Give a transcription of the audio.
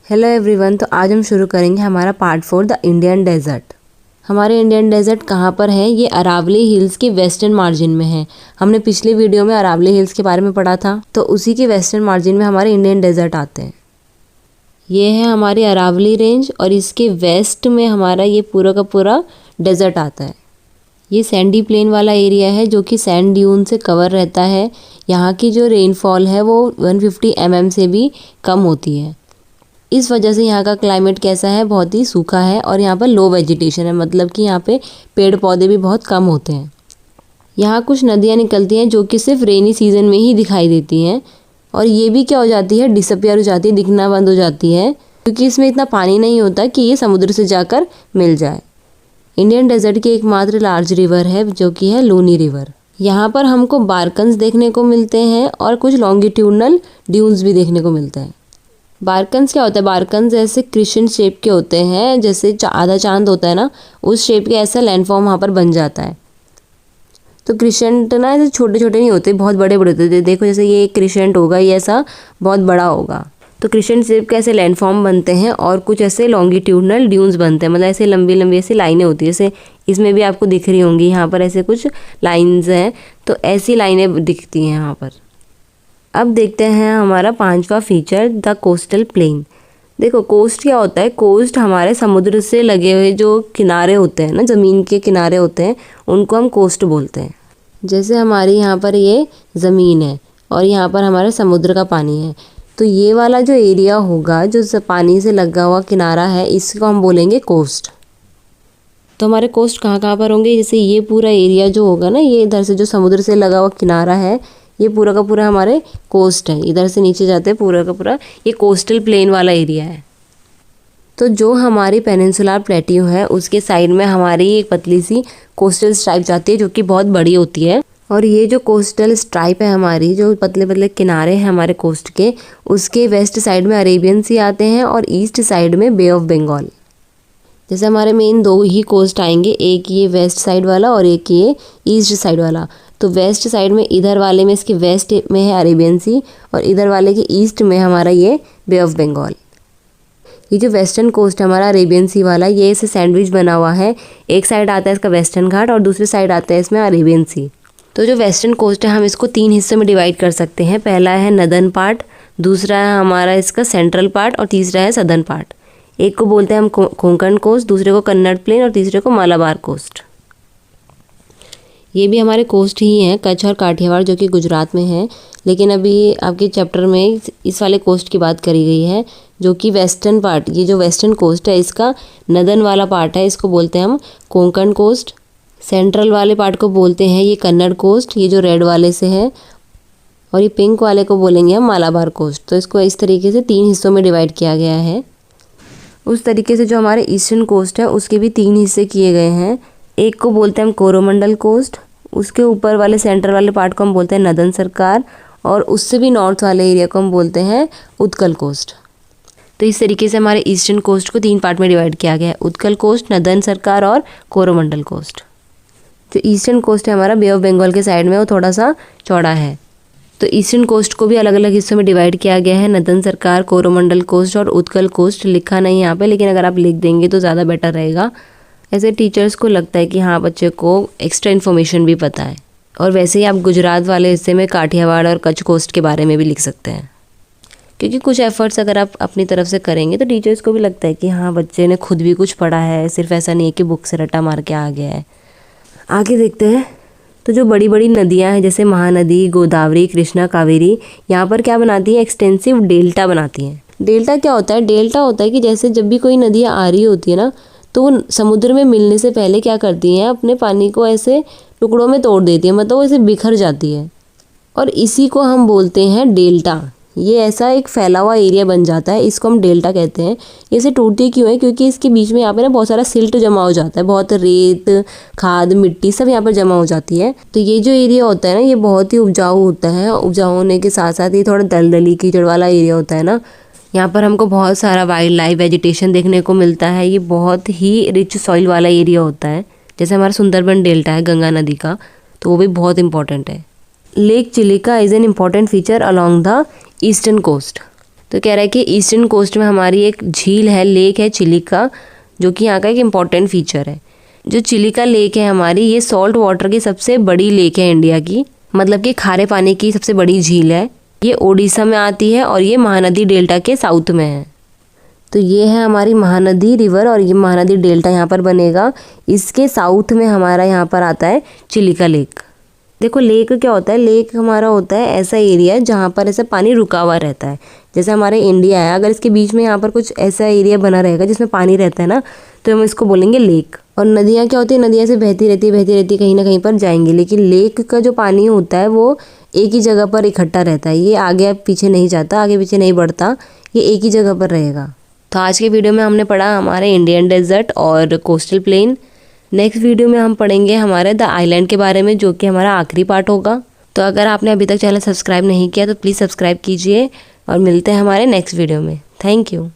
Hello everyone. तो आज हम शुरू करेंगे हमारा पार्ट 4 द इंडियन डेजर्ट। हमारे इंडियन डेजर्ट कहाँ पर है? ये अरावली हिल्स के वेस्टर्न मार्जिन में है। हमने पिछले वीडियो में अरावली हिल्स के बारे में पढ़ा था, तो उसी के वेस्टर्न मार्जिन में हमारे इंडियन डेजर्ट आते हैं। ये है हमारी अरावली रेंज और इसके वेस्ट में हमारा ये पूरा का पूरा डेजर्ट आता है। ये सैंडी प्लेन वाला एरिया है जो कि सैंड ड्यून से कवर रहता है। यहाँ की जो रेनफॉल है वो 150 mm से भी कम होती है। इस वजह से यहाँ का क्लाइमेट कैसा है? बहुत ही सूखा है और यहाँ पर लो वेजिटेशन है, मतलब कि यहाँ पे पेड़ पौधे भी बहुत कम होते हैं। यहाँ कुछ नदियाँ निकलती हैं जो कि सिर्फ रेनी सीज़न में ही दिखाई देती हैं और ये भी क्या हो जाती है, डिसअपियर हो जाती है, दिखना बंद हो जाती है, क्योंकि इसमें इतना पानी नहीं होता कि ये समुद्र से जाकर मिल जाए। इंडियन डेजर्ट की एकमात्र लार्ज रिवर है जो कि है लूनी रिवर। यहाँ पर हमको बारकन्स देखने को मिलते हैं और कुछ लॉन्गिट्यूडनल ड्यून्स भी देखने को मिलते हैं। बारकन्स क्या होता है? बारकन्स ऐसे क्रिश्चियन शेप के होते हैं, जैसे आधा चांद होता है ना, उस शेप के ऐसा लैंडफॉर्म वहाँ पर बन जाता है। तो क्रिश्चियंट ना ऐसे छोटे छोटे नहीं होते, बहुत बड़े बड़े होते हैं। देखो जैसे ये क्रिश्चियंट होगा, ये ऐसा बहुत बड़ा होगा। तो क्रिश्चियन शेप के ऐसे लैंडफॉर्म बनते हैं और कुछ ऐसे लॉन्गिट्यूडनल ड्यून्स बनते हैं, मतलब ऐसे लंबी लंबी ऐसी लाइनें होती है। जैसे इसमें भी आपको दिख रही होंगी, यहाँ पर ऐसे कुछ लाइन्स हैं, तो ऐसी लाइनें दिखती हैं यहाँ पर। अब देखते हैं हमारा 5वां फीचर, द कोस्टल प्लेन। देखो कोस्ट क्या होता है? कोस्ट हमारे समुद्र से लगे हुए जो किनारे होते हैं ना, ज़मीन के किनारे होते हैं, उनको हम कोस्ट बोलते हैं। जैसे हमारी यहाँ पर ये ज़मीन है और यहाँ पर हमारे समुद्र का पानी है, तो ये वाला जो एरिया होगा जो पानी से लगा हुआ किनारा है, इसको हम बोलेंगे कोस्ट। तो हमारे कोस्ट कहाँ कहाँ पर होंगे? जैसे ये पूरा एरिया जो होगा ना, ये इधर से जो समुद्र से लगा हुआ किनारा है, ये पूरा का पूरा हमारे कोस्ट है। इधर से नीचे जाते हैं पूरा का पूरा ये कोस्टल प्लेन वाला एरिया है। तो जो हमारी पेनिनसुलर प्लेट्यू है उसके साइड में हमारी एक पतली सी कोस्टल स्ट्राइप जाती है जो कि बहुत बड़ी होती है। और ये जो कोस्टल स्ट्राइप है हमारी, जो पतले पतले किनारे हैं हमारे कोस्ट के, उसके वेस्ट साइड में अरेबियन सी आते हैं और ईस्ट साइड में बे ऑफ बंगाल। जैसे हमारे मेन 2 ही कोस्ट आएंगे, एक ये वेस्ट साइड वाला और एक ये ईस्ट साइड वाला। तो वेस्ट साइड में इधर वाले में, इसके वेस्ट में है अरेबियन सी और इधर वाले के ईस्ट में हमारा ये बे ऑफ बंगाल। ये जो वेस्टर्न कोस्ट है हमारा अरेबियन सी वाला, ये इसे सैंडविच बना हुआ है। एक साइड आता है इसका वेस्टर्न घाट और दूसरी साइड आता है इसमें अरेबियन सी। तो जो वेस्टर्न कोस्ट है हम इसको 3 हिस्सों में डिवाइड कर सकते हैं। पहला है नदर्न पार्ट, दूसरा है हमारा इसका सेंट्रल पार्ट और तीसरा है सदर्न पार्ट। एक को बोलते हैं हम कोंकण कोस्ट, दूसरे को कन्नड़ प्लेन और तीसरे को मालाबार कोस्ट। ये भी हमारे कोस्ट ही हैं, कच्छ और काठियावाड़, जो कि गुजरात में है। लेकिन अभी आपके चैप्टर में इस वाले कोस्ट की बात करी गई है जो कि वेस्टर्न पार्ट, ये जो वेस्टर्न कोस्ट है इसका नदर्न वाला पार्ट है, इसको बोलते हैं हम कोंकण कोस्ट। सेंट्रल वाले पार्ट को बोलते हैं ये कन्नड़ कोस्ट, ये जो रेड वाले से है, और ये पिंक वाले को बोलेंगे हम मालाबार कोस्ट। तो इसको इस तरीके से 3 हिस्सों में डिवाइड किया गया है। उस तरीके से जो हमारे ईस्टर्न कोस्ट है उसके भी 3 हिस्से किए गए हैं। एक को बोलते हैं हम कोरोमंडल कोस्ट, उसके ऊपर वाले सेंटर वाले पार्ट को हम बोलते हैं नदन सरकार, और उससे भी नॉर्थ वाले एरिया को हम बोलते हैं उत्कल कोस्ट। तो इस तरीके से हमारे ईस्टर्न कोस्ट को 3 पार्ट में डिवाइड किया गया है, उत्कल कोस्ट, नदन सरकार और कोरोमंडल कोस्ट। जो ईस्टर्न कोस्ट है हमारा बे ऑफ बंगाल के साइड में, वो थोड़ा सा चौड़ा है। तो ईस्टर्न कोस्ट को भी अलग अलग हिस्सों में डिवाइड किया गया है, नदन सरकार, कोरोमंडल कोस्ट और उत्कल कोस्ट। लिखा नहीं यहाँ पे, लेकिन अगर आप लिख देंगे तो ज़्यादा बेटर रहेगा। ऐसे टीचर्स को लगता है कि हाँ बच्चे को एक्स्ट्रा इन्फॉर्मेशन भी पता है। और वैसे ही आप गुजरात वाले हिस्से में काठियावाड़ और कच्छ कोस्ट के बारे में भी लिख सकते हैं, क्योंकि कुछ एफर्ट्स अगर आप अपनी तरफ से करेंगे तो टीचर्स को भी लगता है कि हाँ बच्चे ने खुद भी कुछ पढ़ा है, सिर्फ ऐसा नहीं है कि बुक से रट्टा मार के आ गया है। आगे देखते हैं। तो जो बड़ी बड़ी नदियाँ हैं जैसे महानदी, गोदावरी, कृष्णा, कावेरी, यहाँ पर क्या बनाती है? एक्सटेंसिव डेल्टा बनाती हैं। डेल्टा क्या होता है? डेल्टा होता है कि जैसे जब भी कोई नदियाँ आ रही होती है ना, तो वो समुद्र में मिलने से पहले क्या करती हैं? अपने पानी को ऐसे टुकड़ों में तोड़ देती है, मतलब वो ऐसे बिखर जाती है, और इसी को हम बोलते हैं डेल्टा। ये ऐसा एक फैला हुआ एरिया बन जाता है, इसको हम डेल्टा कहते हैं। इसे टूटती क्यों है? क्योंकि इसके बीच में यहाँ पे ना बहुत सारा सिल्ट जमा हो जाता है, बहुत रेत, खाद, मिट्टी सब यहाँ पर जमा हो जाती है। तो ये जो एरिया होता है ना, ये बहुत ही उपजाऊ होता है। उपजाऊ होने के साथ साथ ये थोड़ा दलदली कीचड़ वाला एरिया होता है ना, यहाँ पर हमको बहुत सारा वाइल्ड लाइफ वेजिटेशन देखने को मिलता है। ये बहुत ही रिच सॉइल वाला एरिया होता है। जैसे हमारा सुंदरबन डेल्टा है गंगा नदी का, तो वो भी बहुत इंपॉर्टेंट है। Lake Chilika is an important feature along the eastern coast. तो कह रहा है कि ईस्टर्न कोस्ट में हमारी एक झील है, लेक है चिलिका, जो कि यहाँ का एक इम्पॉर्टेंट फीचर है। जो चिलिका लेक है हमारी, ये सॉल्ट वाटर की सबसे बड़ी लेक है इंडिया की, मतलब कि खारे पानी की सबसे बड़ी झील है। ये ओडिशा में आती है और ये महानदी डेल्टा के साउथ में है। तो ये है हमारी महानदी रिवर और ये महानदी डेल्टा यहाँ पर बनेगा। इसके साउथ में हमारा यहाँ पर आता है चिलिका लेक। देखो लेक क्या होता है, लेक हमारा होता है ऐसा एरिया जहाँ पर ऐसा पानी रुका हुआ रहता है। जैसे हमारे इंडिया है, अगर इसके बीच में यहाँ पर कुछ ऐसा एरिया बना रहेगा जिसमें पानी रहता है ना, तो हम इसको बोलेंगे लेक। और नदियाँ क्या होती है, नदियाँ से बहती रहती कहीं ना कहीं पर जाएंगी, लेकिन लेक का जो पानी होता है वो एक ही जगह पर इकट्ठा रहता है। ये आगे पीछे नहीं जाता, आगे पीछे नहीं बढ़ता, ये एक ही जगह पर रहेगा। तो आज के वीडियो में हमने पढ़ा हमारे इंडियन डेजर्ट और कोस्टल प्लेन। नेक्स्ट वीडियो में हम पढ़ेंगे हमारे द आइलैंड के बारे में, जो कि हमारा आखिरी पार्ट होगा। तो अगर आपने अभी तक चैनल सब्सक्राइब नहीं किया तो प्लीज़ सब्सक्राइब कीजिए और मिलते हैं हमारे नेक्स्ट वीडियो में। Thank you.